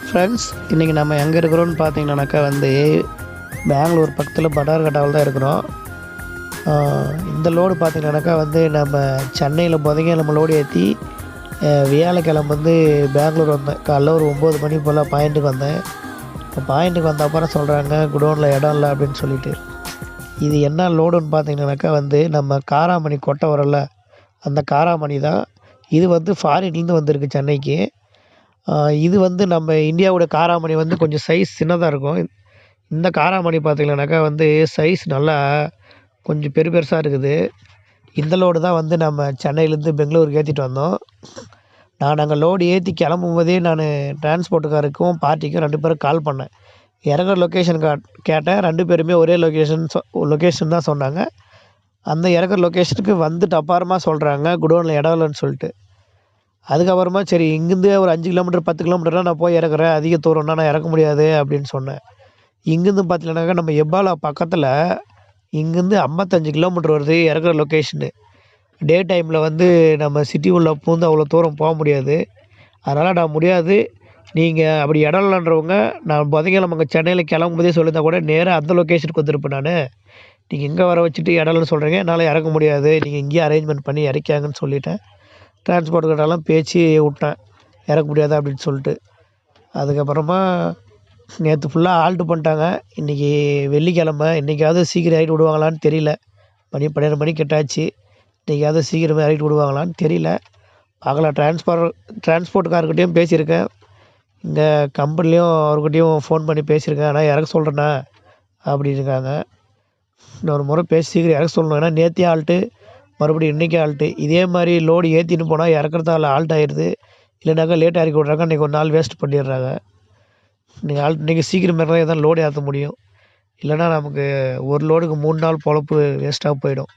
Friends, இன்றைக்கி நம்ம எங்கே இருக்கிறோன்னு பார்த்தீங்கன்னாக்கா பெங்களூர் பக்கத்தில் படார்கட்டாவில் தான் இருக்கிறோம். இந்த லோடு பார்த்தீங்கன்னாக்கா நம்ம சென்னையில் புதன்கிழமை லோடு ஏற்றி வியாழக்கிழமை பெங்களூர் வந்தேன். காலைல ஒரு 9 மணி போல் பாயிண்ட்டுக்கு வந்தேன். இப்போ பாயிண்ட்டுக்கு வந்த அப்புறம் சொல்கிறாங்க குடோனில் இடம் இல்லை அப்படின்னு சொல்லிட்டு. இது என்ன லோடுன்னு பார்த்தீங்கன்னாக்கா நம்ம காராமணி கொட்டை வரல, அந்த காராமணி தான். இது ஃபாரின்லேருந்து வந்திருக்கு சென்னைக்கு. இது நம்ம இந்தியாவோட காராமணி கொஞ்சம் சைஸ் சின்னதாக இருக்கும். இந்த காராமணி பார்த்தீங்கன்னாக்கா சைஸ் நல்லா கொஞ்சம் பெருசாக இருக்குது. இந்த லோடு தான் நம்ம சென்னையிலேருந்து பெங்களூருக்கு ஏற்றிட்டு வந்தோம். நான் அங்கே லோடு ஏற்றி கிளம்பும்போதே நான் டிரான்ஸ்போர்ட்டுக்காருக்கும் பார்ட்டிக்கும் 2 பேரும் கால் பண்ணேன். இறங்குற லொக்கேஷன் கேட்டேன். 2 பேருமே ஒரே லொக்கேஷன் தான் சொன்னாங்க. அந்த இறக்குற லொக்கேஷனுக்கு வந்துட்டு அப்புறமா சொல்கிறாங்க குடோனில் இடம் இல்லைன்னு சொல்லிட்டு. அதுக்கப்புறமா சரி இங்கேருந்து ஒரு 5 கிலோமீட்டர் 10 கிலோமீட்டர்லாம் நான் போய் இறக்குறேன், அதிக தூரம்னா நான் இறக்க முடியாது அப்படின்னு சொன்னேன். இங்கேருந்து பார்த்தீங்கன்னாக்கா நம்ம எப்பாலா பக்கத்தில் இங்கேருந்து 55 கிலோமீட்டர் வருது இறக்குற லொக்கேஷனு. டே டைமில் நம்ம சிட்டி உள்ள பூந்து அவ்வளோ தூரம் போக முடியாது. அதனால் நான் முடியாது, நீங்கள் அப்படி இடம் இல்லைன்றவங்க நான் புதன்கிழமை அங்கே சென்னையில் கிளம்பும்போதே சொல்லியிருந்தா கூட நேராக அந்த லொக்கேஷனுக்கு வந்திருப்பேன் நான். நீங்கள் இங்கே வர வச்சுட்டு இடம் இல்லைன்னு சொல்கிறீங்க, என்னால் இறக்க முடியாது, நீங்கள் இங்கேயே அரேஞ்ச்மெண்ட் பண்ணி இறக்காங்கன்னு சொல்லிட்டேன். டிரான்ஸ்போர்ட்டுக்கிட்டலாம் பேச்சு விட்டேன், இறக்க முடியாது அப்படின்னு சொல்லிட்டு. அதுக்கப்புறமா நேற்று ஃபுல்லாக ஆல்ட்டு பண்ணிட்டாங்க. இன்றைக்கி வெள்ளிக்கிழமை, இன்றைக்காவது சீக்கிரம் இறக்கி விடுவாங்களான்னு தெரியல. மணி 12 மணி கிட்டாச்சு. இன்றைக்காவது சீக்கிரமாக இறக்கி விடுவாங்களான்னு தெரியல, பார்க்கலாம். டிரான்ஸ்போர்ட்டுக்காரர்கிட்டையும் பேசியிருக்கேன், இந்த கம்பெனிலையும் அவர்கிட்டையும் ஃபோன் பண்ணி பேசியிருக்கேன். ஆனால் இறக்க சொல்கிறேண்ணா அப்படின்னுருக்காங்க. இன்னொரு முறை பேசி சீக்கிரம் இறக்க சொல்லணும். ஏன்னா நேற்றே ஆல்ட்டு, மறுபடியும் இன்றைக்கி ஆல்ட்டு. இதே மாதிரி லோடு ஏற்றின்னு போனால் இறக்குறதால ஆல்ட் ஆயிடுது. இல்லைனாக்கா லேட்டாக இறக்கி விட்றாங்க, இன்றைக்கி ஒரு நாள் வேஸ்ட் பண்ணிடுறாங்க. இன்றைக்கி சீக்கிரம் இருந்தால் தான் லோடு ஏற்ற முடியும். இல்லைனா நமக்கு ஒரு லோடுக்கு 3 நாள் பொழப்பு வேஸ்ட்டாக போயிடும்.